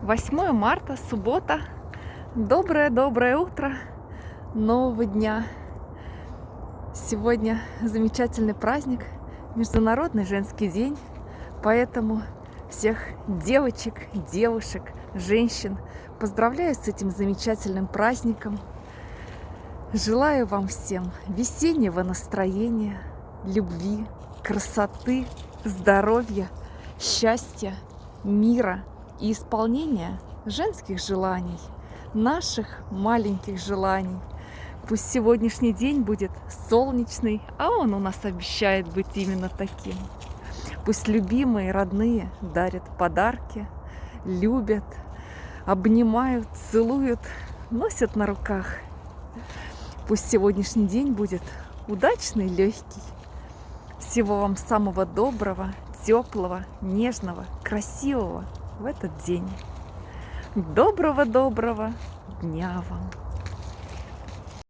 8 марта, суббота. Доброе утро нового дня. Сегодня замечательный праздник, Международный женский день. Поэтому всех девочек, девушек, женщин поздравляю с этим замечательным праздником. Желаю вам всем весеннего настроения, любви, красоты, здоровья, счастья, мира и исполнения женских желаний, наших маленьких желаний. Пусть сегодняшний день будет солнечный, а он у нас обещает быть именно таким. Пусть любимые, родные дарят подарки, любят, обнимают, целуют, носят на руках. Пусть сегодняшний день будет удачный, легкий. Всего вам самого доброго, теплого, нежного, красивого в этот день. Доброго дня вам!